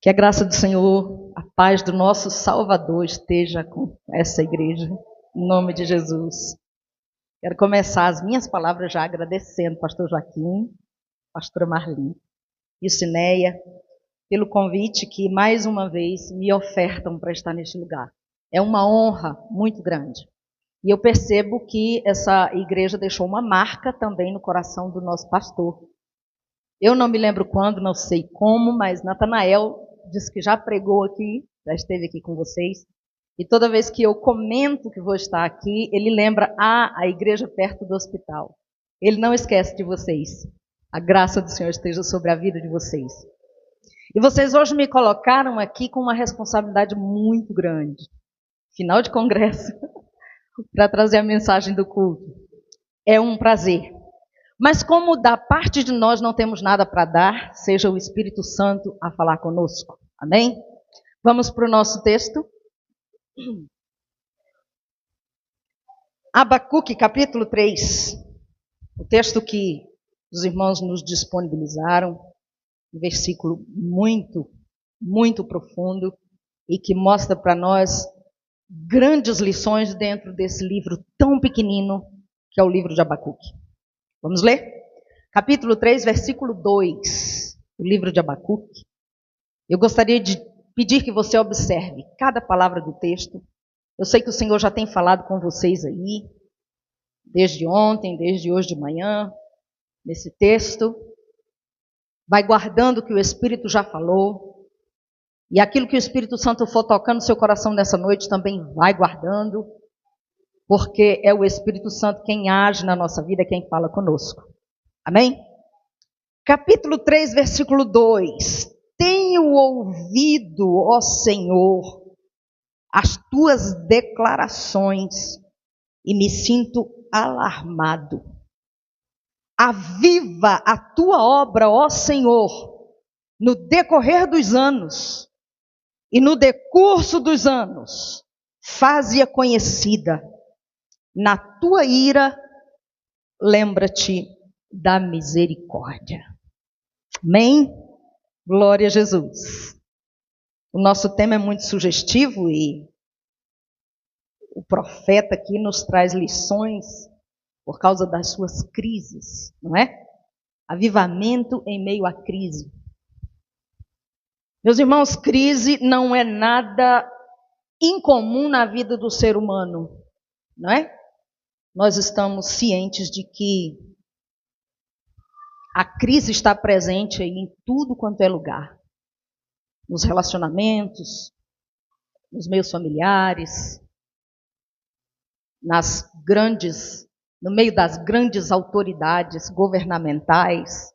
Que a graça do Senhor, a paz do nosso Salvador esteja com essa igreja, em nome de Jesus. Quero começar as minhas palavras já agradecendo pastor Joaquim, pastora Marli e Cineia pelo convite que mais uma vez me ofertam para estar neste lugar. É uma honra muito grande. E eu percebo que essa igreja deixou uma marca também no coração do nosso pastor. Eu não me lembro quando, não sei como, mas Natanael disse que já pregou aqui, já esteve aqui com vocês. E toda vez que eu comento que vou estar aqui, ele lembra, a igreja perto do hospital. Ele não esquece de vocês. A graça do Senhor esteja sobre a vida de vocês. E vocês hoje me colocaram aqui com uma responsabilidade muito grande. Final de congresso, para trazer a mensagem do culto. É um prazer. Mas como da parte de nós não temos nada para dar, seja o Espírito Santo a falar conosco. Amém? Vamos para o nosso texto. Abacuque, capítulo 3. O texto que os irmãos nos disponibilizaram. Um versículo muito, muito profundo e que mostra para nós grandes lições dentro desse livro tão pequenino que é o livro de Abacuque. Vamos ler? Capítulo 3, versículo 2, o livro de Abacuque. Eu gostaria de pedir que você observe cada palavra do texto. Eu sei que o Senhor já tem falado com vocês aí, desde ontem, desde hoje de manhã, nesse texto. Vai guardando o que o Espírito já falou. E aquilo que o Espírito Santo for tocando no seu coração nessa noite também vai guardando. Porque é o Espírito Santo quem age na nossa vida, quem fala conosco. Amém? Capítulo 3, versículo 2. Tenho ouvido, ó Senhor, as tuas declarações e me sinto alarmado. Aviva a tua obra, ó Senhor, no decorrer dos anos e no decurso dos anos, faze-a conhecida. Na tua ira, lembra-te da misericórdia. Amém? Glória a Jesus. O nosso tema é muito sugestivo e o profeta aqui nos traz lições por causa das suas crises, não é? Avivamento em meio à crise. Meus irmãos, crise não é nada incomum na vida do ser humano, não é? Nós estamos cientes de que a crise está presente aí em tudo quanto é lugar. Nos relacionamentos, nos meios familiares, no meio das grandes autoridades governamentais.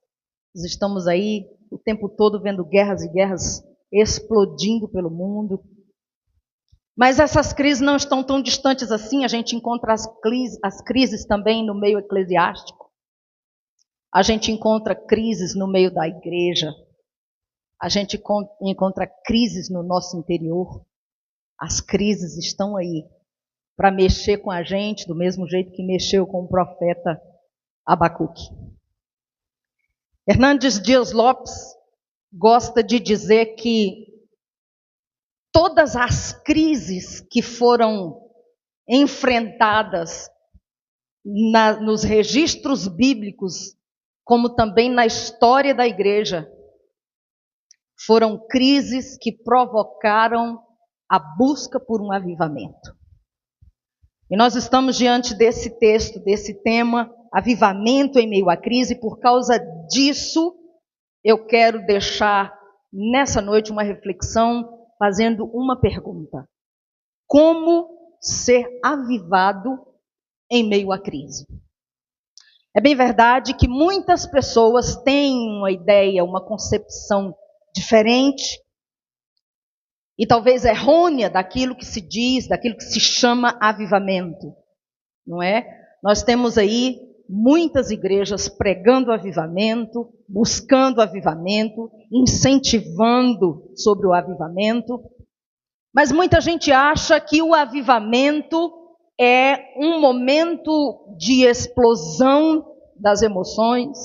Nós estamos aí o tempo todo vendo guerras e guerras explodindo pelo mundo. Mas essas crises não estão tão distantes assim. A gente encontra as crises também no meio eclesiástico. A gente encontra crises no meio da igreja. A gente encontra crises no nosso interior. As crises estão aí para mexer com a gente do mesmo jeito que mexeu com o profeta Abacuque. Hernandes Dias Lopes gosta de dizer que todas as crises que foram enfrentadas nos registros bíblicos, como também na história da igreja, foram crises que provocaram a busca por um avivamento. E nós estamos diante desse texto, desse tema, avivamento em meio à crise. Por causa disso, eu quero deixar nessa noite uma reflexão fazendo uma pergunta: como ser avivado em meio à crise? É bem verdade que muitas pessoas têm uma ideia, uma concepção diferente e talvez errônea daquilo que se diz, daquilo que se chama avivamento, não é? Nós temos aí muitas igrejas pregando avivamento, buscando avivamento, incentivando sobre o avivamento, mas muita gente acha que o avivamento é um momento de explosão das emoções,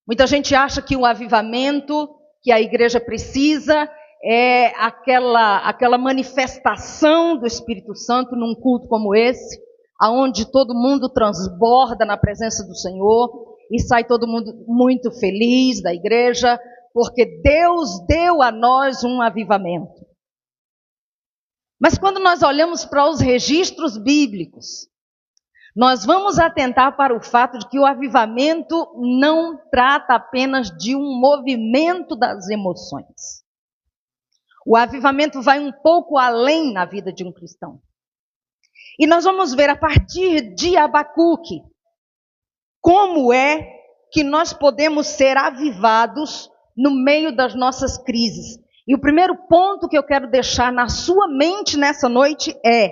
Muita gente acha que o avivamento que a igreja precisa é aquela manifestação do Espírito Santo num culto como esse, aonde todo mundo transborda na presença do Senhor e sai todo mundo muito feliz da igreja, porque Deus deu a nós um avivamento. Mas quando nós olhamos para os registros bíblicos, nós vamos atentar para o fato de que o avivamento não trata apenas de um movimento das emoções. O avivamento vai um pouco além na vida de um cristão. E nós vamos ver a partir de Abacuque como é que nós podemos ser avivados no meio das nossas crises. E o primeiro ponto que eu quero deixar na sua mente nessa noite é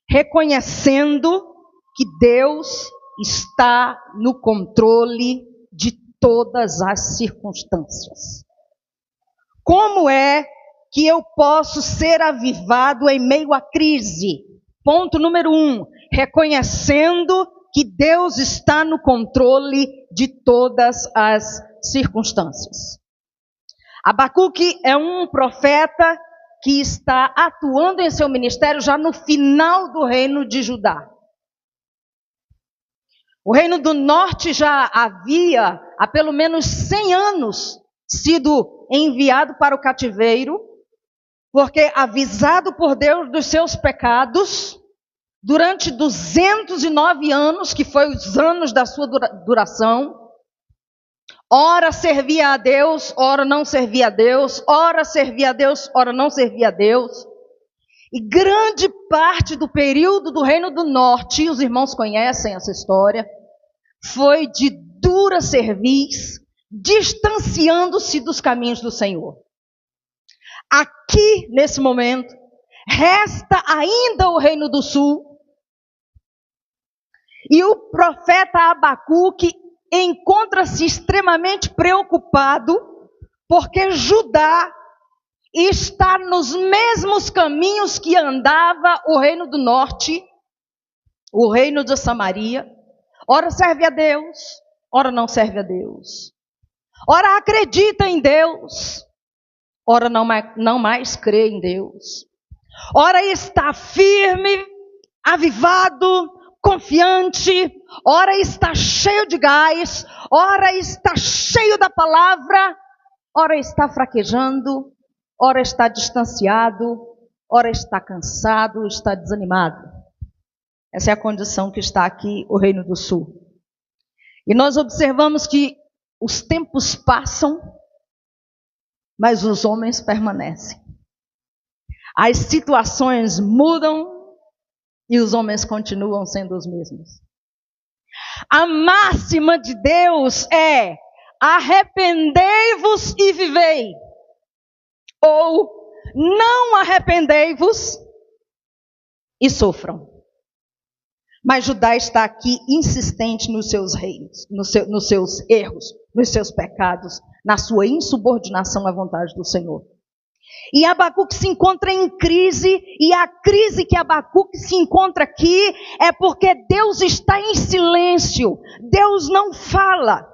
reconhecendo que Deus está no controle de todas as circunstâncias. Como é que eu posso ser avivado em meio à crise? Ponto número 1, reconhecendo que Deus está no controle de todas as circunstâncias. Abacuque é um profeta que está atuando em seu ministério já no final do reino de Judá. O reino do norte já havia, há pelo menos 100 anos, sido enviado para o cativeiro, porque avisado por Deus dos seus pecados, durante 209 anos, que foi os anos da sua duração, ora servia a Deus, ora não servia a Deus, ora servia a Deus, ora não servia a Deus. E grande parte do período do Reino do Norte, os irmãos conhecem essa história, foi de dura cerviz, distanciando-se dos caminhos do Senhor. Aqui, nesse momento, resta ainda o Reino do Sul, e o profeta Abacuque encontra-se extremamente preocupado, porque Judá está nos mesmos caminhos que andava o Reino do Norte, o Reino de Samaria. Ora serve a Deus, ora não serve a Deus. Ora acredita em Deus, ora não mais crê em Deus. Ora está firme, avivado, confiante, ora está cheio de gás, ora está cheio da palavra, ora está fraquejando, ora está distanciado, ora está cansado, está desanimado. Essa é a condição que está aqui o Reino do Sul. E nós observamos que os tempos passam, mas os homens permanecem. As situações mudam e os homens continuam sendo os mesmos. A máxima de Deus é: arrependei-vos e vivei. Ou não arrependei-vos e sofram. Mas Judá está aqui insistente nos seus reinos, nos seus erros, nos seus pecados, na sua insubordinação à vontade do Senhor. E Abacuque se encontra em crise, e a crise que Abacuque se encontra aqui é porque Deus está em silêncio, Deus não fala.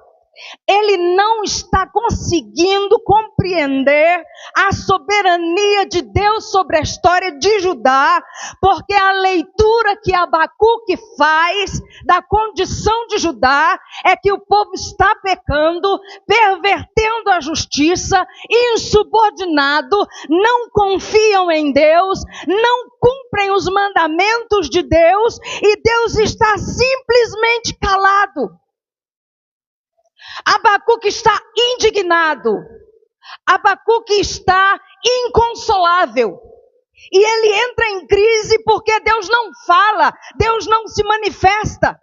Ele não está conseguindo compreender a soberania de Deus sobre a história de Judá, porque a leitura que Abacuque faz da condição de Judá é que o povo está pecando, pervertendo a justiça, insubordinado, não confiam em Deus, não cumprem os mandamentos de Deus, e Deus está simplesmente calado. Abacuque está indignado, Abacuque está inconsolável, e ele entra em crise porque Deus não fala, Deus não se manifesta.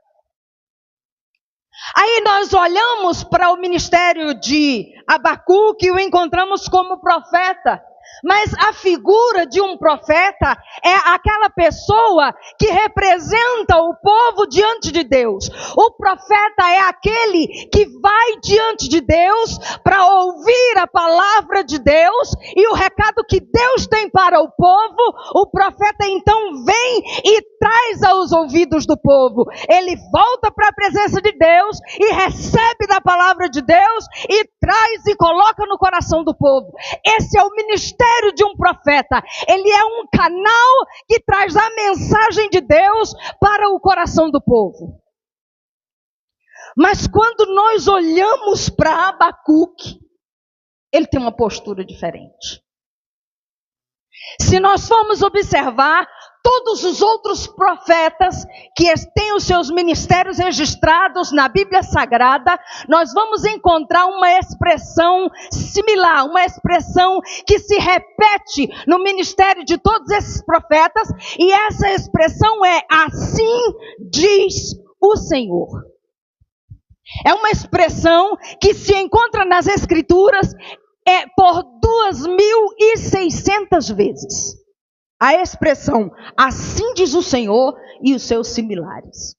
Aí nós olhamos para o ministério de Abacuque e o encontramos como profeta, Mas a figura de um profeta é aquela pessoa que representa o povo diante de Deus. O profeta é aquele que vai diante de Deus para ouvir a palavra de Deus e o recado que Deus tem para o povo. O profeta então vem e traz aos ouvidos do povo. Ele volta para a presença de Deus e recebe da palavra de Deus e traz e coloca no coração do povo. Esse é o ministério de um profeta. Ele é um canal que traz a mensagem de Deus para o coração do povo. Mas quando nós olhamos para Abacuque, ele tem uma postura diferente. Se nós formos observar todos os outros profetas que têm os seus ministérios registrados na Bíblia Sagrada, nós vamos encontrar uma expressão similar, uma expressão que se repete no ministério de todos esses profetas, e essa expressão é: assim diz o Senhor. É uma expressão que se encontra nas Escrituras por 2.600 vezes. A expressão, assim diz o Senhor, e os seus similares.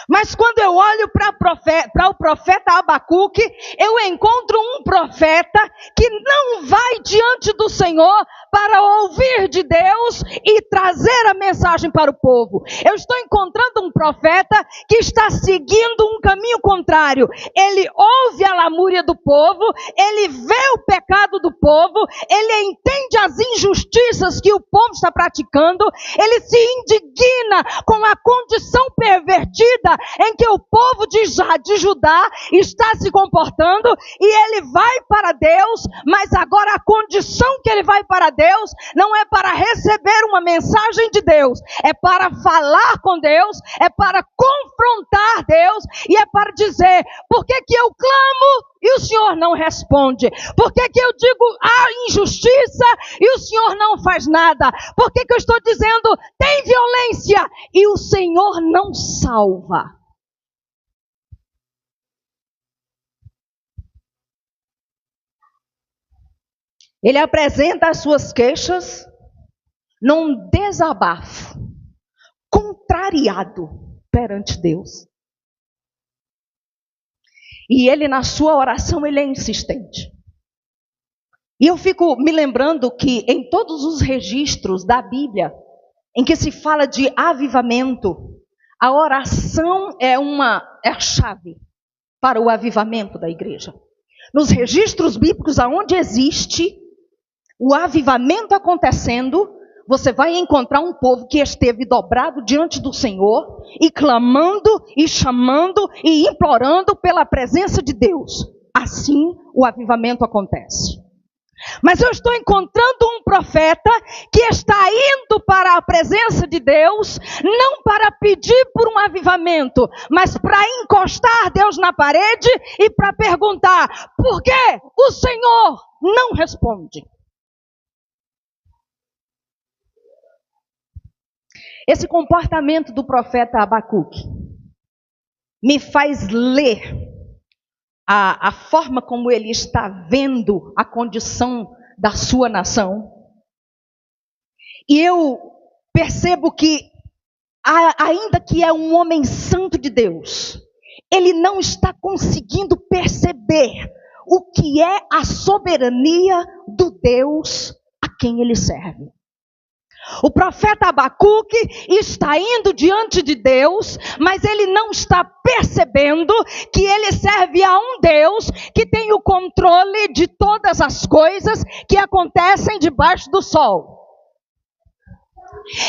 Mas quando eu olho para o profeta Abacuque, eu encontro um profeta que não vai diante do Senhor para ouvir de Deus e trazer a mensagem para o povo. Eu estou encontrando um profeta que está seguindo um caminho contrário. Ele ouve a lamúria do povo, ele vê o pecado do povo, ele entende as injustiças que o povo está praticando, ele se indigna com a condição pervertida em que o povo de Judá está se comportando, e ele vai para Deus, mas agora a condição que ele vai para Deus não é para receber uma mensagem de Deus, é para falar com Deus, é para confrontar Deus, e é para dizer: por que que eu clamo e o Senhor não responde? Por que que eu digo há injustiça e o Senhor não faz nada? Por que que eu estou dizendo tem violência e o Senhor não salva? Ele apresenta as suas queixas num desabafo, contrariado perante Deus. E ele, na sua oração, ele é insistente. E eu fico me lembrando que em todos os registros da Bíblia, em que se fala de avivamento, a oração é a chave para o avivamento da igreja. Nos registros bíblicos, aonde existe o avivamento acontecendo, você vai encontrar um povo que esteve dobrado diante do Senhor e clamando e chamando e implorando pela presença de Deus. Assim o avivamento acontece. Mas eu estou encontrando um profeta que está indo para a presença de Deus, não para pedir por um avivamento, mas para encostar Deus na parede e para perguntar: por que o Senhor não responde? Esse comportamento do profeta Abacuque me faz ler a forma como ele está vendo a condição da sua nação. E eu percebo que, ainda que é um homem santo de Deus, ele não está conseguindo perceber o que é a soberania do Deus a quem ele serve. O profeta Abacuque está indo diante de Deus, mas ele não está percebendo que ele serve a um Deus que tem o controle de todas as coisas que acontecem debaixo do sol.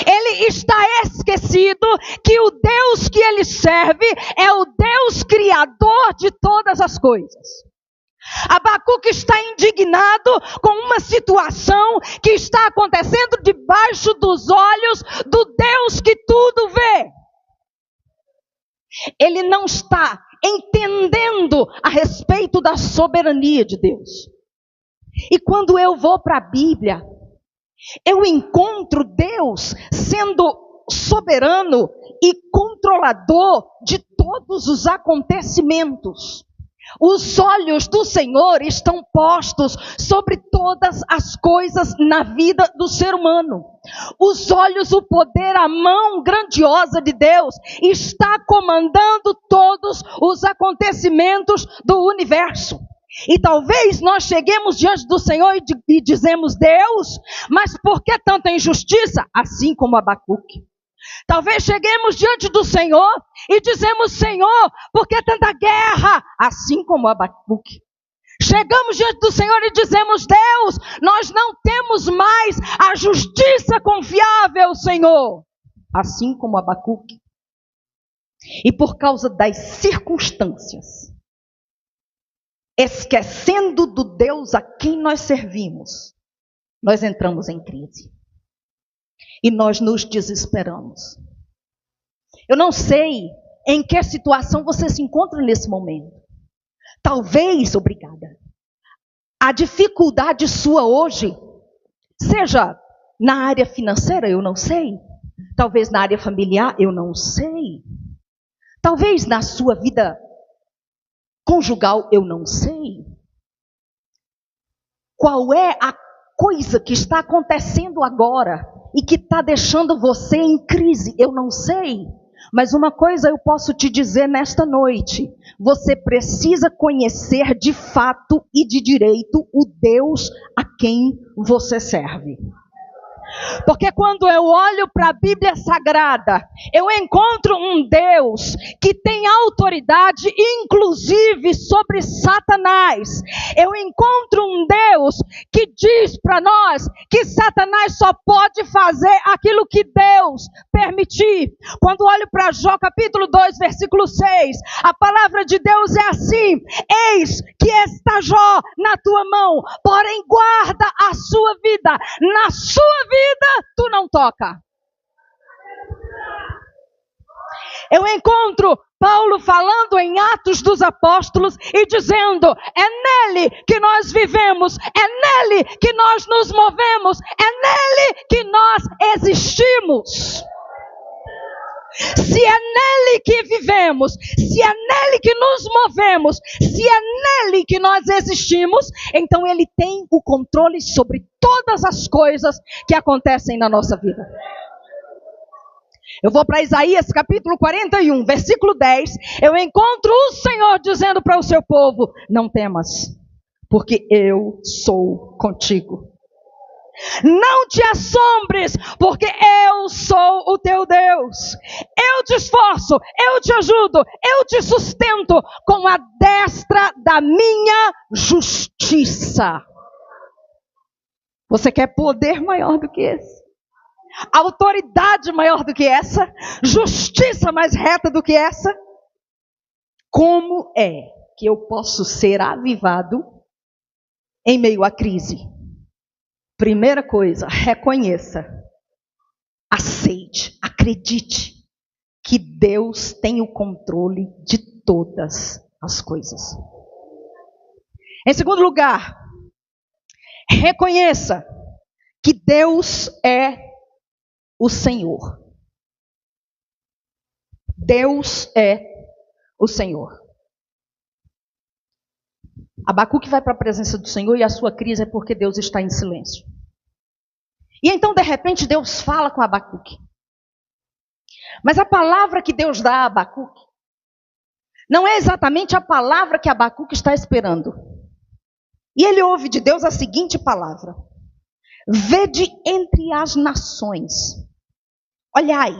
Ele está esquecido que o Deus que ele serve é o Deus criador de todas as coisas. Abacuque está indignado com uma situação que está acontecendo debaixo dos olhos do Deus que tudo vê. Ele não está entendendo a respeito da soberania de Deus. E quando eu vou para a Bíblia, eu encontro Deus sendo soberano e controlador de todos os acontecimentos. Os olhos do Senhor estão postos sobre todas as coisas na vida do ser humano. Os olhos, o poder, a mão grandiosa de Deus está comandando todos os acontecimentos do universo. E talvez nós cheguemos diante do Senhor e dizemos: Deus, mas por que tanta injustiça? Assim como Abacuque. Talvez cheguemos diante do Senhor e dizemos: Senhor, por que tanta guerra? Assim como Abacuque. Chegamos diante do Senhor e dizemos: Deus, nós não temos mais a justiça confiável, Senhor. Assim como Abacuque. E por causa das circunstâncias, esquecendo do Deus a quem nós servimos, nós entramos em crise. E nós nos desesperamos. Eu não sei em que situação você se encontra nesse momento. Talvez, obrigada, a dificuldade sua hoje seja na área financeira, eu não sei. Talvez na área familiar, eu não sei. Talvez na sua vida conjugal, eu não sei. Qual é a coisa que está acontecendo agora e que está deixando você em crise? Eu não sei. Mas uma coisa eu posso te dizer nesta noite: você precisa conhecer de fato e de direito o Deus a quem você serve. Porque quando eu olho para a Bíblia Sagrada, eu encontro um Deus que tem autoridade, inclusive sobre Satanás. Eu encontro um Deus que diz para nós que Satanás só pode fazer aquilo que Deus permitir. Quando olho para Jó capítulo 2, versículo 6, a palavra de Deus é assim: eis que está Jó na tua mão, porém guarda a sua vida, na sua vida tu não toca. Eu encontro Paulo falando em Atos dos Apóstolos e dizendo: é nele que nós vivemos, é nele que nós nos movemos, é nele que nós existimos. Se é nele que vivemos, se é nele que nos movemos, se é nele que nós existimos, então ele tem o controle sobre todas as coisas que acontecem na nossa vida. Eu vou para Isaías capítulo 41, versículo 10. Eu encontro o Senhor dizendo para o seu povo: não temas, porque eu sou contigo. Não te assombres, porque eu sou o teu Deus. Eu te esforço, eu te ajudo, eu te sustento com a destra da minha justiça. Você quer poder maior do que esse? Autoridade maior do que essa? Justiça mais reta do que essa? Como é que eu posso ser avivado em meio à crise? Primeira coisa, reconheça, aceite, acredite que Deus tem o controle de todas as coisas. Em segundo lugar, reconheça que Deus é o Senhor. Deus é o Senhor. Abacuque vai para a presença do Senhor e a sua crise é porque Deus está em silêncio. E então, de repente, Deus fala com Abacuque. Mas a palavra que Deus dá a Abacuque não é exatamente a palavra que Abacuque está esperando. E ele ouve de Deus a seguinte palavra: vede entre as nações, olhai,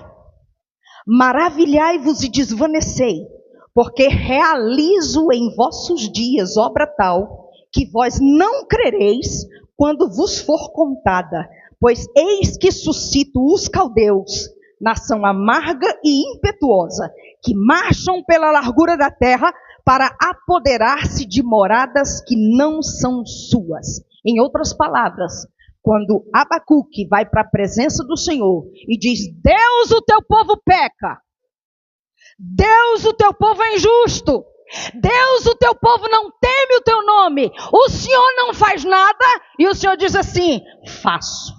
maravilhai-vos e desvanecei, porque realizo em vossos dias obra tal, que vós não crereis quando vos for contada. Pois eis que suscito os caldeus, nação amarga e impetuosa, que marcham pela largura da terra para apoderar-se de moradas que não são suas. Em outras palavras, quando Abacuque vai para a presença do Senhor e diz: Deus, o teu povo peca. Deus, o teu povo é injusto. Deus, o teu povo não teme o teu nome. O Senhor não faz nada. E o Senhor diz assim: faço.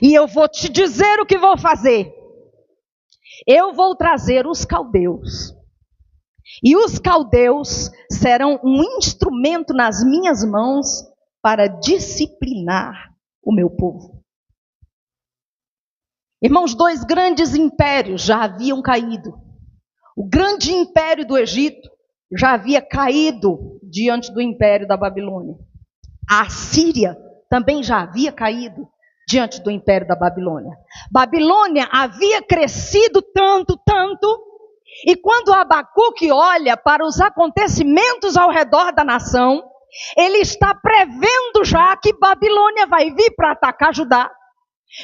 E eu vou te dizer o que vou fazer. Eu vou trazer os caldeus. E os caldeus serão um instrumento nas minhas mãos para disciplinar o meu povo. Irmãos, 2 grandes impérios já haviam caído. O grande império do Egito já havia caído diante do império da Babilônia. A Assíria também já havia caído diante do império da Babilônia. Babilônia havia crescido tanto, e quando Abacuque olha para os acontecimentos ao redor da nação, ele está prevendo já que Babilônia vai vir para atacar Judá.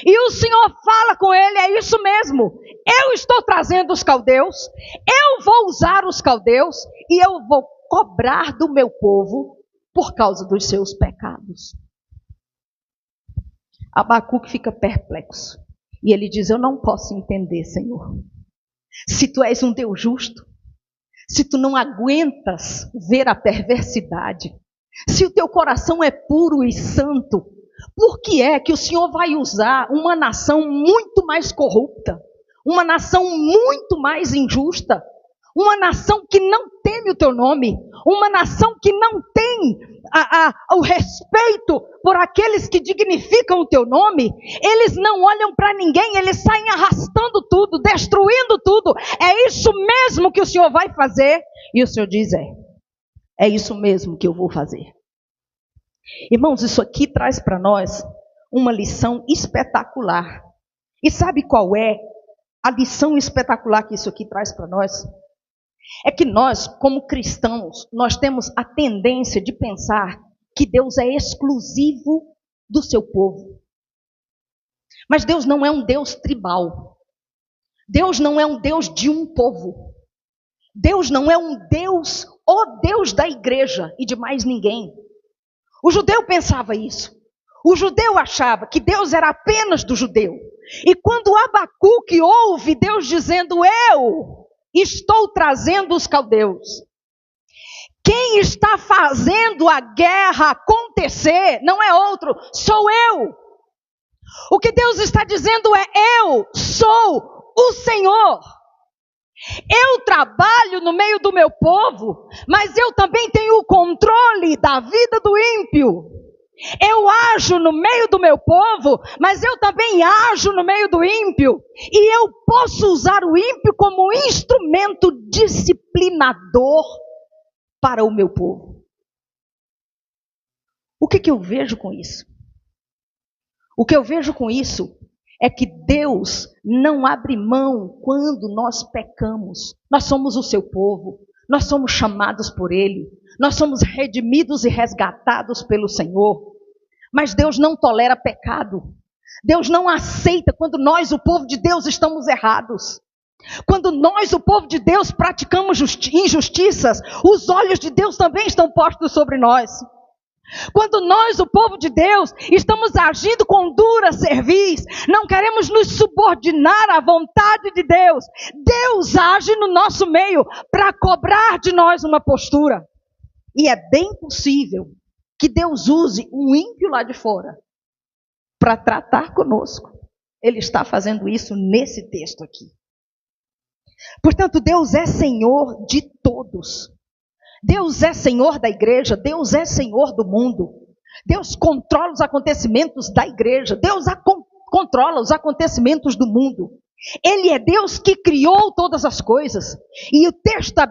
E o Senhor fala com ele, é isso mesmo, eu estou trazendo os caldeus, eu vou usar os caldeus e eu vou cobrar do meu povo por causa dos seus pecados. Abacuque fica perplexo e ele diz, eu não posso entender, Senhor, se tu és um Deus justo, se tu não aguentas ver a perversidade, se o teu coração é puro e santo, por que é que o Senhor vai usar uma nação muito mais corrupta, uma nação muito mais injusta, uma nação que não teme o teu nome, uma nação que não tem o respeito por aqueles que dignificam o teu nome? Eles não olham para ninguém, eles saem arrastando tudo, destruindo tudo. É isso mesmo que o Senhor vai fazer? E o Senhor diz, é isso mesmo que eu vou fazer. Irmãos, isso aqui traz para nós uma lição espetacular. E sabe qual é a lição espetacular que isso aqui traz para nós? É que nós, como cristãos, nós temos a tendência de pensar que Deus é exclusivo do seu povo. Mas Deus não é um Deus tribal. Deus não é um Deus de um povo. Deus não é um Deus, o Deus da igreja e de mais ninguém. O judeu pensava isso. O judeu achava que Deus era apenas do judeu. E quando Abacuque ouve Deus dizendo, eu estou trazendo os caldeus, quem está fazendo a guerra acontecer não é outro, sou eu. O que Deus está dizendo é, eu sou o Senhor. Eu trabalho no meio do meu povo, mas eu também tenho o controle da vida do ímpio. Eu ajo no meio do meu povo, mas eu também ajo no meio do ímpio. E eu posso usar o ímpio como instrumento disciplinador para o meu povo. O que eu vejo com isso? O que eu vejo com isso é que Deus não abre mão quando nós pecamos. Nós somos o seu povo, nós somos chamados por Ele, nós somos redimidos e resgatados pelo Senhor. Mas Deus não tolera pecado. Deus não aceita quando nós, o povo de Deus, estamos errados. Quando nós, o povo de Deus, praticamos injustiças, os olhos de Deus também estão postos sobre nós. Quando nós, o povo de Deus, estamos agindo com dura cerviz, não queremos nos subordinar à vontade de Deus, Deus age no nosso meio para cobrar de nós uma postura. E é bem possível que Deus use um ímpio lá de fora para tratar conosco. Ele está fazendo isso nesse texto aqui. Portanto, Deus é Senhor de todos. Deus é Senhor da igreja, Deus é Senhor do mundo. Deus controla os acontecimentos da igreja, Deus controla os acontecimentos do mundo. Ele é Deus que criou todas as coisas. E o texto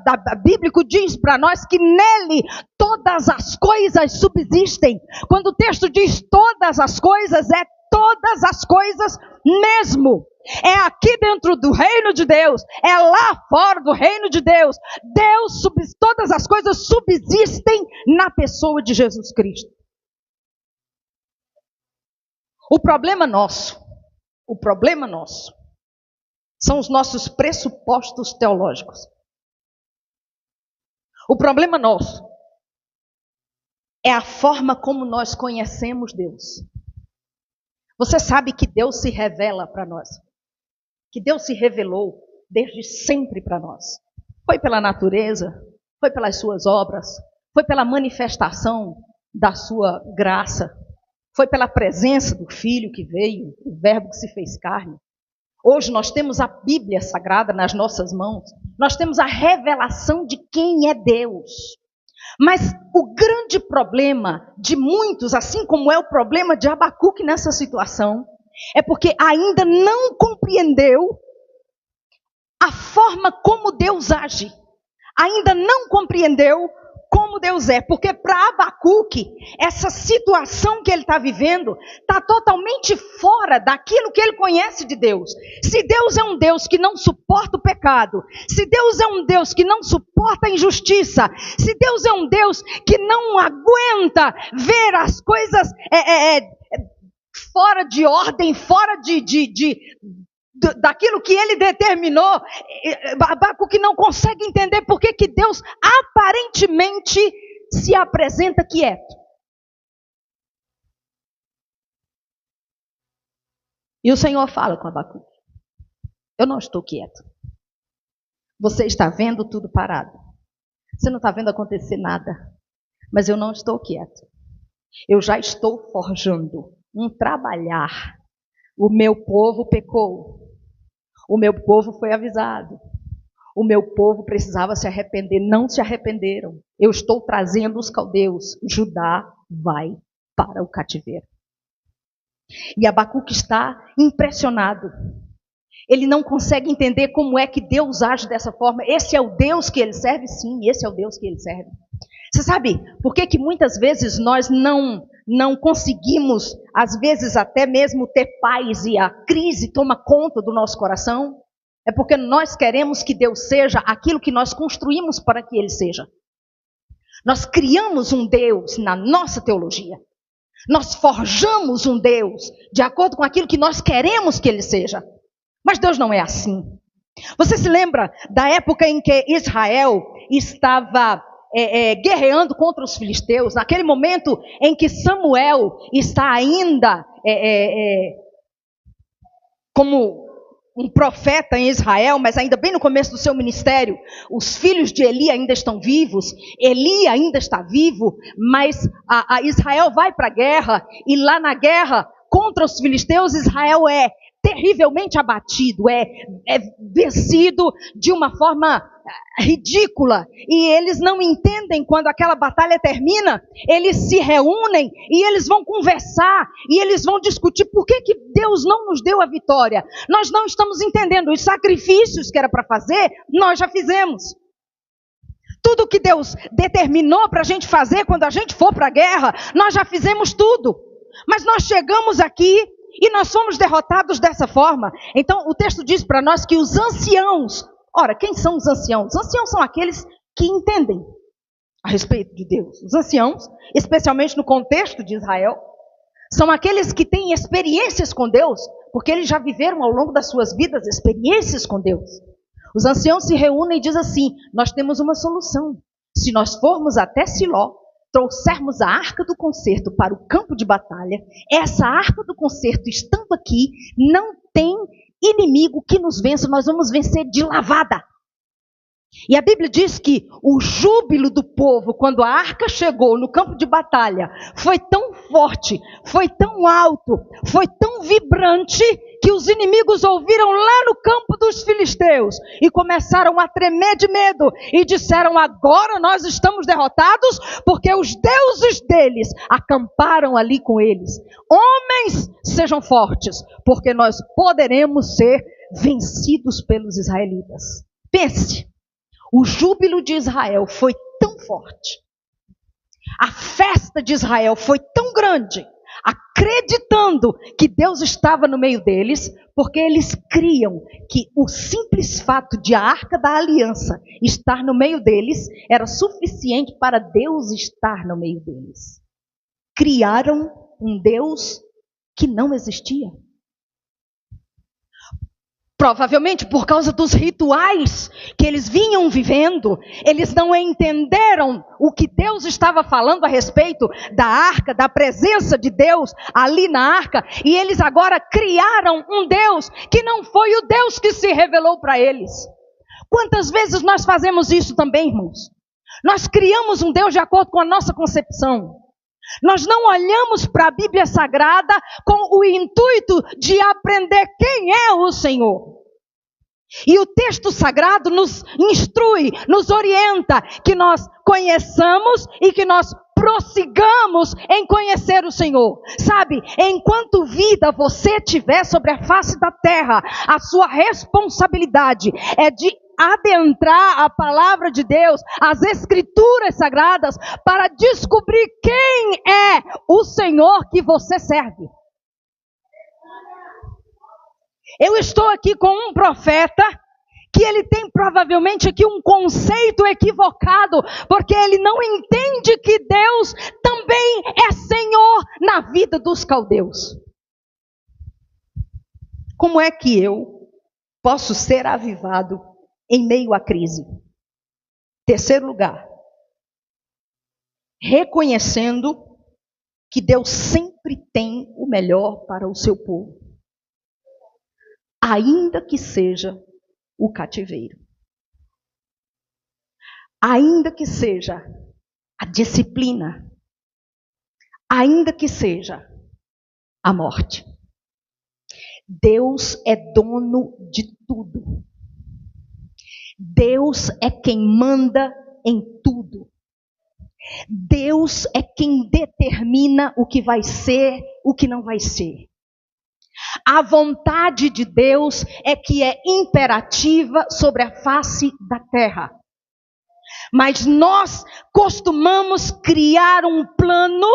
bíblico diz para nós que nele todas as coisas subsistem. Quando o texto diz todas as coisas, é todas as coisas mesmo. É aqui dentro do reino de Deus, é lá fora do reino de Deus. Todas as coisas subsistem na pessoa de Jesus Cristo. O problema nosso são os nossos pressupostos teológicos. O problema nosso é a forma como nós conhecemos Deus. Você sabe que Deus se revela para nós. Que Deus se revelou desde sempre para nós. Foi pela natureza, foi pelas suas obras, foi pela manifestação da sua graça, foi pela presença do Filho que veio, o Verbo que se fez carne. Hoje nós temos a Bíblia Sagrada nas nossas mãos. Nós temos a revelação de quem é Deus. Mas o grande problema de muitos, assim como é o problema de Abacuque nessa situação, é porque ainda não compreendeu a forma como Deus age. Ainda não compreendeu como Deus é. Porque para Abacuque, essa situação que ele está vivendo está totalmente fora daquilo que ele conhece de Deus. Se Deus é um Deus que não suporta o pecado, se Deus é um Deus que não suporta a injustiça, se Deus é um Deus que não aguenta ver as coisas fora de ordem, fora daquilo que ele determinou, Abacuque não consegue entender por que Deus aparentemente se apresenta quieto. E o Senhor fala com Abacuque: eu não estou quieto. Você está vendo tudo parado. Você não está vendo acontecer nada. Mas eu não estou quieto. Eu já estou forjando um trabalhar. O meu povo pecou. O meu povo foi avisado. O meu povo precisava se arrepender. Não se arrependeram. Eu estou trazendo os caldeus. Judá vai para o cativeiro. E Abacuque está impressionado. Ele não consegue entender como é que Deus age dessa forma. Esse é o Deus que ele serve? Sim, esse é o Deus que ele serve. Você sabe por que muitas vezes nós não conseguimos, às vezes até mesmo ter paz e a crise toma conta do nosso coração? É porque nós queremos que Deus seja aquilo que nós construímos para que Ele seja. Nós criamos um Deus na nossa teologia. Nós forjamos um Deus de acordo com aquilo que nós queremos que Ele seja. Mas Deus não é assim. Você se lembra da época em que Israel estava guerreando contra os filisteus, naquele momento em que Samuel está ainda como um profeta em Israel, mas ainda bem no começo do seu ministério. Os filhos de Eli ainda estão vivos, Eli ainda está vivo, mas a Israel vai para a guerra, e lá na guerra contra os filisteus, Israel é terrivelmente abatido, é vencido de uma forma ridícula, e eles não entendem. Quando aquela batalha termina, eles se reúnem e eles vão conversar e eles vão discutir por que Deus não nos deu a vitória. Nós não estamos entendendo. Os sacrifícios que era para fazer, nós já fizemos. Tudo que Deus determinou para a gente fazer quando a gente for para a guerra, nós já fizemos tudo. Mas nós chegamos aqui e nós fomos derrotados dessa forma. Então o texto diz para nós que os anciãos, ora, quem são os anciãos? Os anciãos são aqueles que entendem a respeito de Deus. Os anciãos, especialmente no contexto de Israel, são aqueles que têm experiências com Deus, porque eles já viveram ao longo das suas vidas experiências com Deus. Os anciãos se reúnem e dizem assim: nós temos uma solução. Se nós formos até Siló, trouxermos a arca do concerto para o campo de batalha, essa arca do concerto estando aqui, não tem inimigo que nos vença, nós vamos vencer de lavada. E a Bíblia diz que o júbilo do povo, quando a arca chegou no campo de batalha, foi tão forte, foi tão alto, foi tão vibrante, que os inimigos ouviram lá no campo dos filisteus e começaram a tremer de medo e disseram: agora nós estamos derrotados, porque os deuses deles acamparam ali com eles. Homens, sejam fortes, porque nós poderemos ser vencidos pelos israelitas. Pense, o júbilo de Israel foi tão forte, a festa de Israel foi tão grande, acreditando que Deus estava no meio deles, porque eles criam que o simples fato de a arca da aliança estar no meio deles era suficiente para Deus estar no meio deles. Criaram um Deus que não existia. Provavelmente por causa dos rituais que eles vinham vivendo, eles não entenderam o que Deus estava falando a respeito da arca, da presença de Deus ali na arca, e eles agora criaram um Deus que não foi o Deus que se revelou para eles. Quantas vezes nós fazemos isso também, irmãos? Nós criamos um Deus de acordo com a nossa concepção. Nós não olhamos para a Bíblia Sagrada com o intuito de aprender quem é o Senhor. E o texto sagrado nos instrui, nos orienta, que nós conheçamos e que nós prossigamos em conhecer o Senhor. Sabe, enquanto vida você tiver sobre a face da terra, a sua responsabilidade é de adentrar a palavra de Deus, as escrituras sagradas, para descobrir quem é o Senhor que você serve. Eu estou aqui com um profeta que ele tem provavelmente aqui um conceito equivocado, porque ele não entende que Deus também é Senhor na vida dos caldeus. Como é que eu posso ser avivado em meio à crise? Terceiro lugar, reconhecendo que Deus sempre tem o melhor para o seu povo, ainda que seja o cativeiro, ainda que seja a disciplina, ainda que seja a morte. Deus é dono de tudo. Deus é quem manda em tudo. Deus é quem determina o que vai ser, o que não vai ser. A vontade de Deus é que é imperativa sobre a face da terra. Mas nós costumamos criar um plano,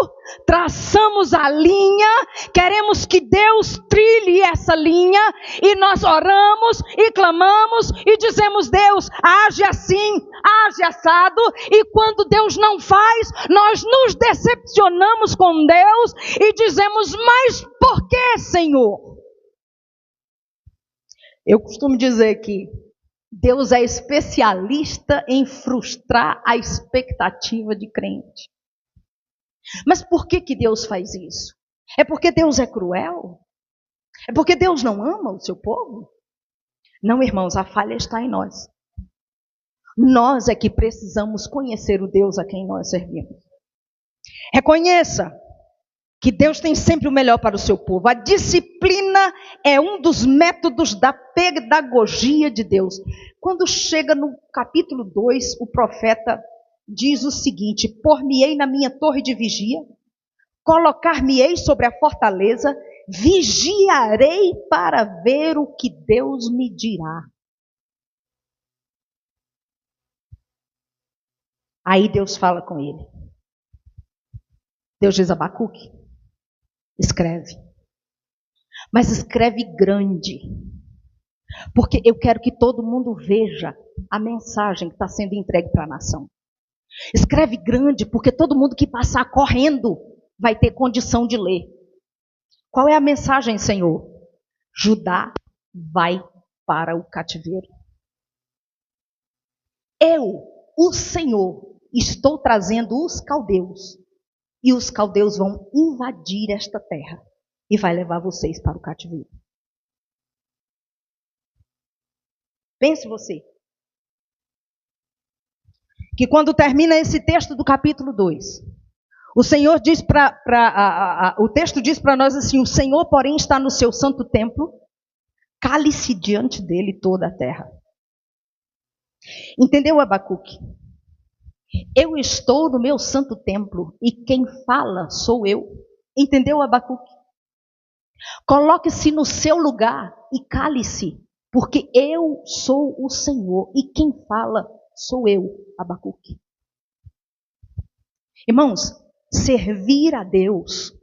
traçamos a linha, queremos que Deus trilhe essa linha, e nós oramos e clamamos e dizemos: Deus, age assim, age assado, e quando Deus não faz, nós nos decepcionamos com Deus e dizemos: mas por que, Senhor? Eu costumo dizer que Deus é especialista em frustrar a expectativa de crente. Mas por que Deus faz isso? É porque Deus é cruel? É porque Deus não ama o seu povo? Não, irmãos, a falha está em nós. Nós é que precisamos conhecer o Deus a quem nós servimos. Reconheça que Deus tem sempre o melhor para o seu povo. A disciplina é um dos métodos da pedagogia de Deus. Quando chega no capítulo 2, o profeta diz o seguinte: por-me-ei na minha torre de vigia, colocar-me-ei sobre a fortaleza, vigiarei para ver o que Deus me dirá. Aí Deus fala com ele. Deus diz: Abacuque, escreve. Mas escreve grande. Porque eu quero que todo mundo veja a mensagem que está sendo entregue para a nação. Escreve grande, porque todo mundo que passar correndo vai ter condição de ler. Qual é a mensagem, Senhor? Judá vai para o cativeiro. Eu, o Senhor, estou trazendo os caldeus. E os caldeus vão invadir esta terra e vai levar vocês para o cativeiro. Pense você, que quando termina esse texto do capítulo 2, o Senhor diz o texto diz para nós assim: o Senhor, porém, está no seu santo templo, cale-se diante dele toda a terra. Entendeu, Abacuque? Eu estou no meu santo templo e quem fala sou eu. Entendeu, Abacuque? Coloque-se no seu lugar e cale-se, porque eu sou o Senhor e quem fala sou eu, Abacuque. Irmãos, servir a Deus,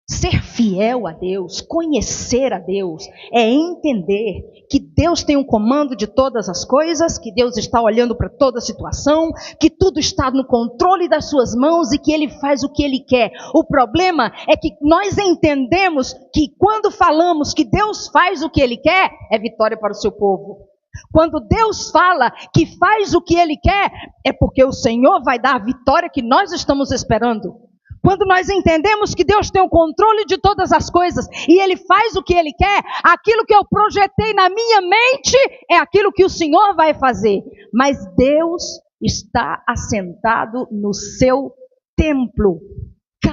ser fiel a Deus, conhecer a Deus, é entender que Deus tem um comando de todas as coisas, que Deus está olhando para toda a situação, que tudo está no controle das suas mãos e que Ele faz o que Ele quer. O problema é que nós entendemos que quando falamos que Deus faz o que Ele quer, é vitória para o seu povo. Quando Deus fala que faz o que Ele quer, é porque o Senhor vai dar a vitória que nós estamos esperando. Quando nós entendemos que Deus tem o controle de todas as coisas e Ele faz o que Ele quer, aquilo que eu projetei na minha mente é aquilo que o Senhor vai fazer. Mas Deus está assentado no seu templo.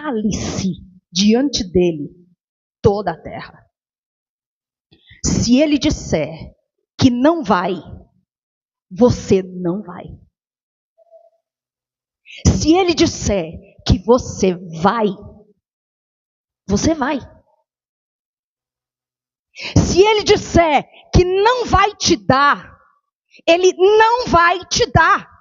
cale-se diante dele toda a terra. Se ele disser que não vai, você não vai. Se ele disser que você vai, você vai. Se ele disser que não vai te dar, ele não vai te dar.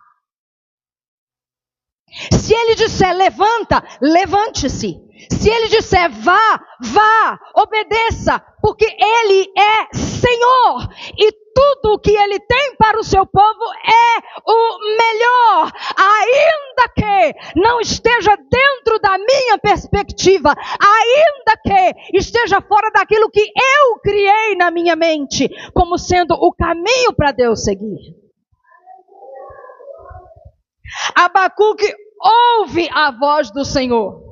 Se ele disser levanta, levante-se. Se ele disser vá, vá, obedeça, porque ele é Senhor e tudo o que ele tem para o seu povo é o melhor, ainda que não esteja dentro da minha perspectiva, ainda que esteja fora daquilo que eu criei na minha mente, como sendo o caminho para Deus seguir. Abacuque ouve a voz do Senhor.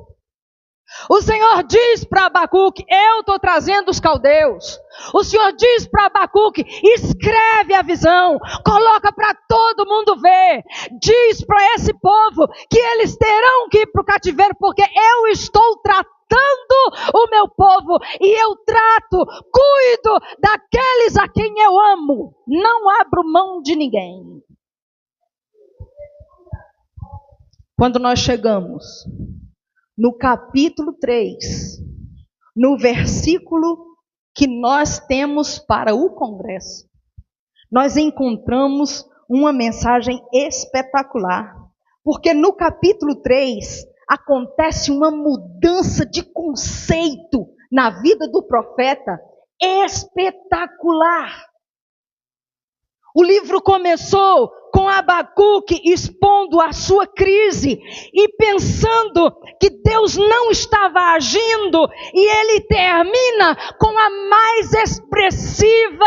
O Senhor diz para Abacuque, eu estou trazendo os caldeus. O Senhor diz para Abacuque, escreve a visão, coloca para todo mundo ver. Diz para esse povo que eles terão que ir para o cativeiro, porque eu estou tratando o meu povo. E eu trato, cuido daqueles a quem eu amo. Não abro mão de ninguém. Quando nós chegamos no capítulo 3, no versículo que nós temos para o congresso, nós encontramos uma mensagem espetacular. Porque no capítulo 3 acontece uma mudança de conceito na vida do profeta espetacular. O livro começou com Abacuque expondo a sua crise e pensando que Deus não estava agindo, e ele termina com a mais expressiva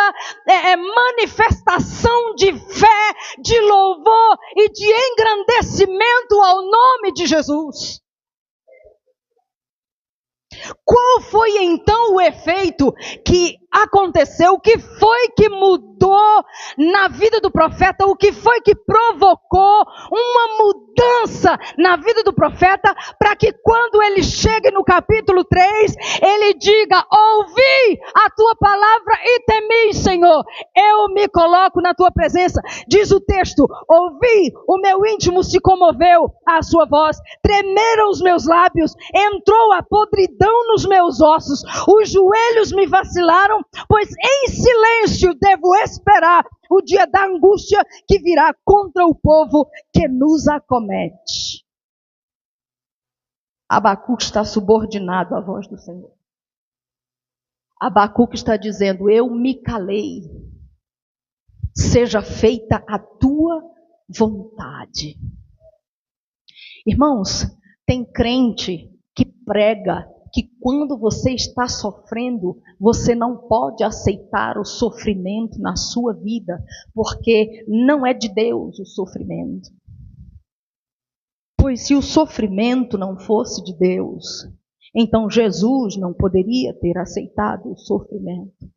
manifestação de fé, de louvor e de engrandecimento ao nome de Jesus. Qual foi então o efeito que aconteceu? O que foi que mudou na vida do profeta? O que foi que provocou uma mudança na vida do profeta para que quando ele chegue no capítulo 3, ele diga, ouvi a tua palavra e temi, Senhor. Eu me coloco na tua presença. Diz o texto, ouvi, o meu íntimo se comoveu à sua voz, tremeram os meus lábios, entrou a podridão nos meus ossos, os joelhos me vacilaram, pois em silêncio devo esperar o dia da angústia que virá contra o povo que nos acomete. Abacuque está subordinado à voz do Senhor. Abacuque está dizendo, eu me calei, seja feita a tua vontade. Irmãos, tem crente que prega que quando você está sofrendo, você não pode aceitar o sofrimento na sua vida, porque não é de Deus o sofrimento. Pois se o sofrimento não fosse de Deus, então Jesus não poderia ter aceitado o sofrimento.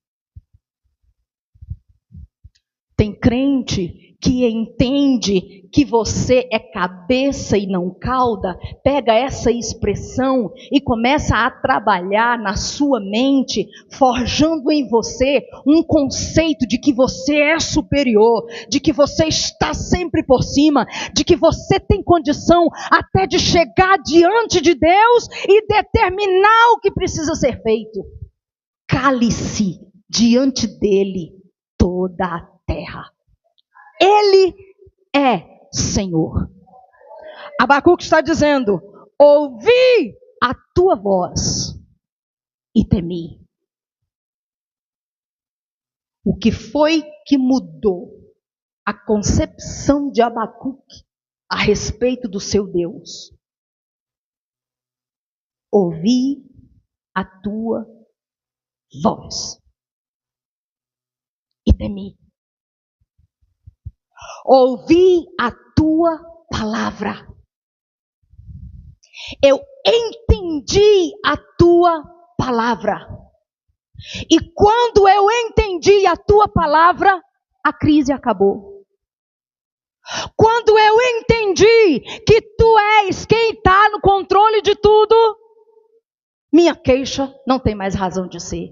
Tem crente que entende que você é cabeça e não cauda, pega essa expressão e começa a trabalhar na sua mente, forjando em você um conceito de que você é superior, de que você está sempre por cima, de que você tem condição até de chegar diante de Deus e determinar o que precisa ser feito. Cale-se diante dele toda a terra. Ele é Senhor. Abacuque está dizendo, ouvi a tua voz e temi. O que foi que mudou a concepção de Abacuque a respeito do seu Deus? Ouvi a tua voz e temi. Ouvi a tua palavra. Eu entendi a tua palavra. E quando eu entendi a tua palavra, a crise acabou. Quando eu entendi que tu és quem está no controle de tudo, minha queixa não tem mais razão de ser.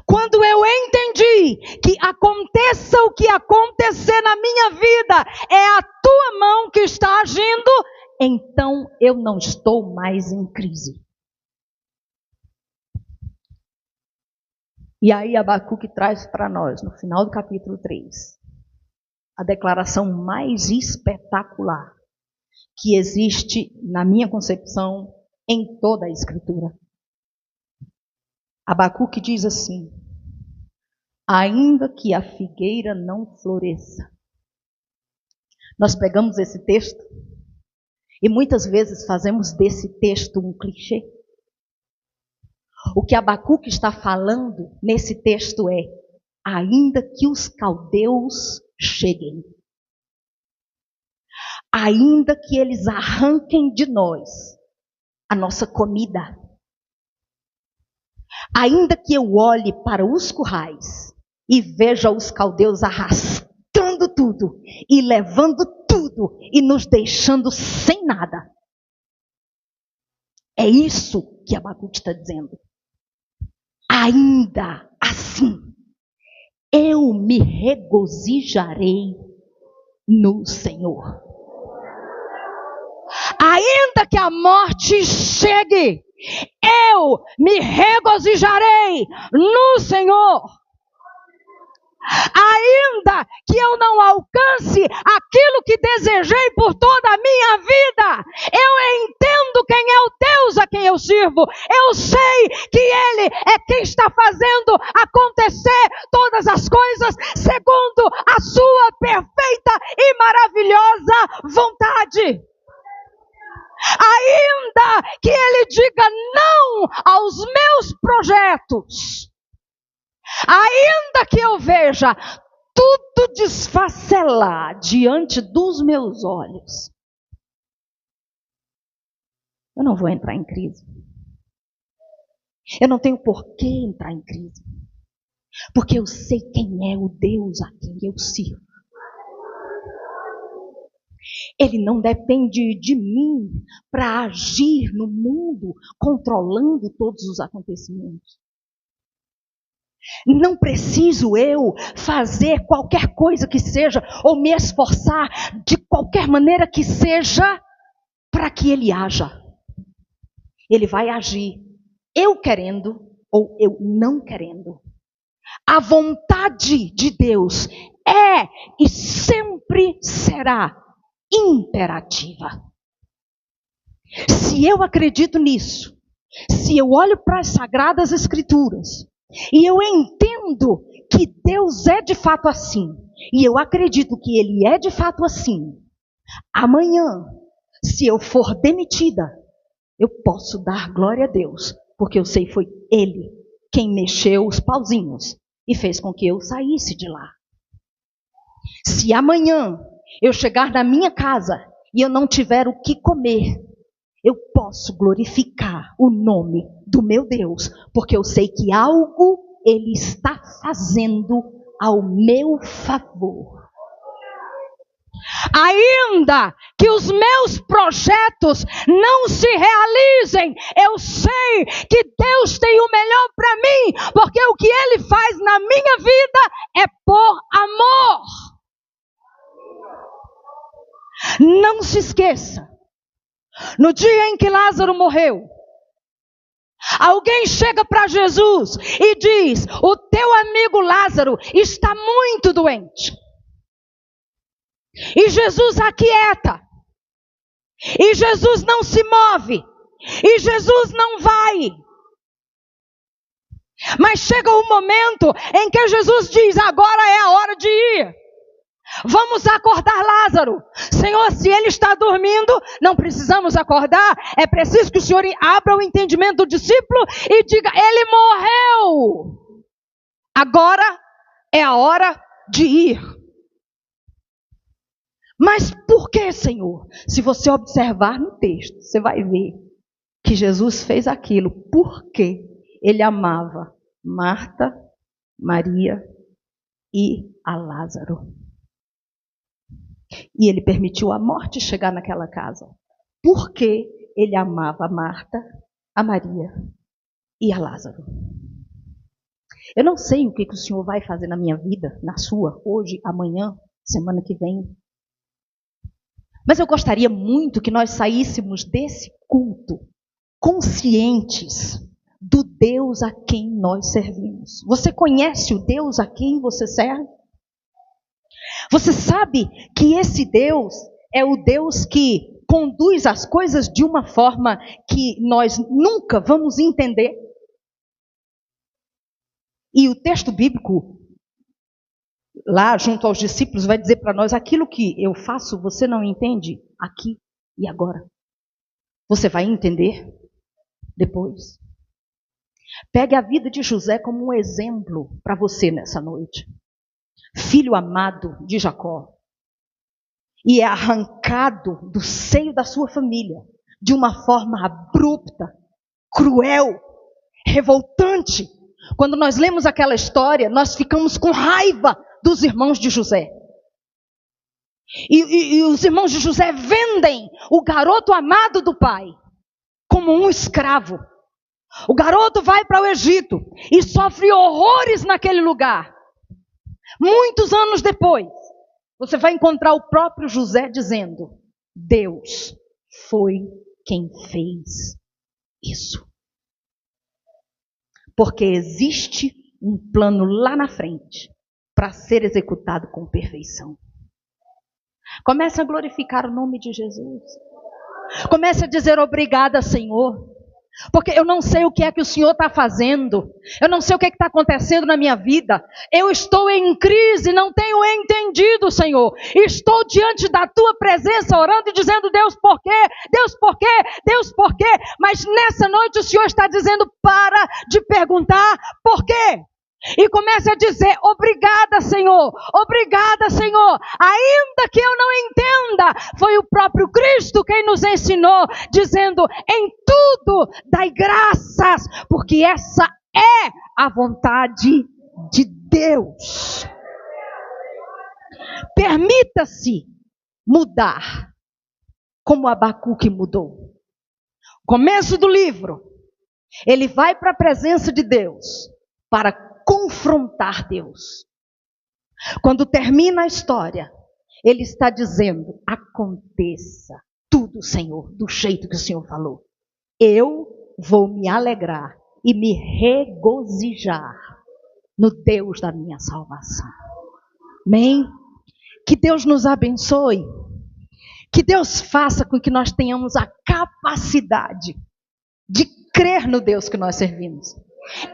Quando eu entendi que aconteça o que acontecer na minha vida, é a tua mão que está agindo, então eu não estou mais em crise. E aí Abacuque traz para nós, no final do capítulo 3, a declaração mais espetacular que existe, na minha concepção, em toda a Escritura. Abacuque diz assim: ainda que a figueira não floresça. Nós pegamos esse texto e muitas vezes fazemos desse texto um clichê. O que Abacuque está falando nesse texto é: ainda que os caldeus cheguem, ainda que eles arranquem de nós a nossa comida, ainda que eu olhe para os currais e veja os caldeus arrastando tudo e levando tudo e nos deixando sem nada. É isso que Abacuque está dizendo. Ainda assim, eu me regozijarei no Senhor. Ainda que a morte chegue, eu me regozijarei no Senhor. Ainda que eu não alcance aquilo que desejei por toda a minha vida, eu entendo quem é o Deus a quem eu sirvo. Eu sei que Ele é quem está fazendo acontecer todas as coisas segundo a sua perfeita e maravilhosa vontade. Ainda que Ele diga não aos meus projetos, ainda que eu veja tudo desfacelar diante dos meus olhos, eu não vou entrar em crise. Eu não tenho por que entrar em crise, porque eu sei quem é o Deus a quem eu sirvo. Ele não depende de mim para agir no mundo, controlando todos os acontecimentos. Não preciso eu fazer qualquer coisa que seja, ou me esforçar de qualquer maneira que seja, para que Ele haja. Ele vai agir, eu querendo ou eu não querendo. A vontade de Deus é e sempre será imperativa. Se eu acredito nisso, se eu olho para as Sagradas Escrituras, e eu entendo que Deus é de fato assim, e eu acredito que Ele é de fato assim, amanhã, se eu for demitida, eu posso dar glória a Deus, porque eu sei que foi Ele quem mexeu os pauzinhos e fez com que eu saísse de lá. Se amanhã eu chegar na minha casa e eu não tiver o que comer, eu posso glorificar o nome do meu Deus, porque eu sei que algo Ele está fazendo ao meu favor. Ainda que os meus projetos não se realizem, eu sei que Deus tem o melhor para mim, porque o que Ele faz na minha vida é por amor. Não se esqueça, no dia em que Lázaro morreu, alguém chega para Jesus e diz: o teu amigo Lázaro está muito doente. E Jesus aquieta. E Jesus não se move. E Jesus não vai. Mas chega um momento em que Jesus diz: agora é a hora de ir. Vamos acordar Lázaro. Senhor, se ele está dormindo, não precisamos acordar. É preciso que o Senhor abra o entendimento do discípulo e diga: ele morreu. Agora é a hora de ir. Mas por que, Senhor? Se você observar no texto, você vai ver que Jesus fez aquilo porque Ele amava Marta, Maria e a Lázaro. E Ele permitiu a morte chegar naquela casa porque Ele amava Marta a Maria e a Lázaro. Eu não sei o que o Senhor vai fazer na minha vida, na sua, hoje, amanhã, semana que vem. Mas eu gostaria muito que nós saíssemos desse culto conscientes do Deus a quem nós servimos. Você conhece o Deus a quem você serve? Você sabe que esse Deus é o Deus que conduz as coisas de uma forma que nós nunca vamos entender? E o texto bíblico, lá junto aos discípulos, vai dizer para nós: aquilo que eu faço, você não entende aqui e agora. Você vai entender depois. Pegue a vida de José como um exemplo para você nessa noite. Filho amado de Jacó. E é arrancado do seio da sua família de uma forma abrupta, cruel, revoltante. Quando nós lemos aquela história, nós ficamos com raiva dos irmãos de José. E os irmãos de José vendem o garoto amado do pai como um escravo. O garoto vai para o Egito e sofre horrores naquele lugar. Muitos anos depois, você vai encontrar o próprio José dizendo: Deus foi quem fez isso. Porque existe um plano lá na frente para ser executado com perfeição. Comece a glorificar o nome de Jesus. Comece a dizer obrigada, Senhor. Porque eu não sei o que é que o Senhor está fazendo. Eu não sei o que está acontecendo na minha vida. Eu estou em crise, não tenho entendido, Senhor. Estou diante da Tua presença, orando e dizendo: Deus, por quê? Deus, por quê? Deus, por quê? Mas nessa noite o Senhor está dizendo: para de perguntar por quê. E comece a dizer: obrigada, Senhor, obrigada, Senhor. Ainda que eu não entenda, foi o próprio Cristo quem nos ensinou, dizendo: em tudo dai graças, porque essa é a vontade de Deus. Permita-se mudar, como Abacuque mudou. Começo do livro, ele vai para a presença de Deus para confrontar Deus. Quando termina a história, ele está dizendo: aconteça tudo, Senhor, do jeito que o Senhor falou. Eu vou me alegrar e me regozijar no Deus da minha salvação. Amém? Que Deus nos abençoe. Que Deus faça com que nós tenhamos a capacidade de crer no Deus que nós servimos.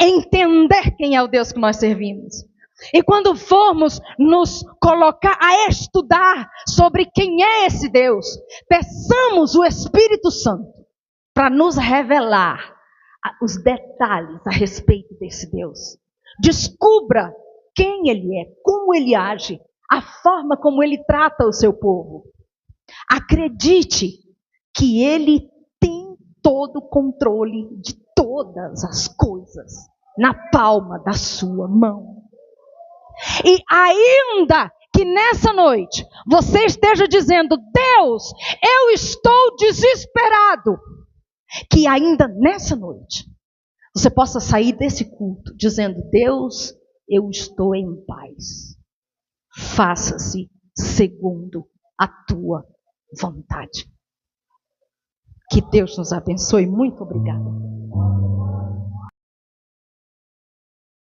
Entender quem é o Deus que nós servimos. E quando formos nos colocar a estudar sobre quem é esse Deus, peçamos o Espírito Santo para nos revelar os detalhes a respeito desse Deus. Descubra quem Ele é, como Ele age, a forma como Ele trata o seu povo. Acredite que Ele tem todo o controle de todas as coisas na palma da sua mão. E ainda que nessa noite você esteja dizendo: Deus, eu estou desesperado, que ainda nessa noite você possa sair desse culto dizendo: Deus, eu estou em paz. Faça-se segundo a tua vontade. Que Deus nos abençoe. Muito obrigada.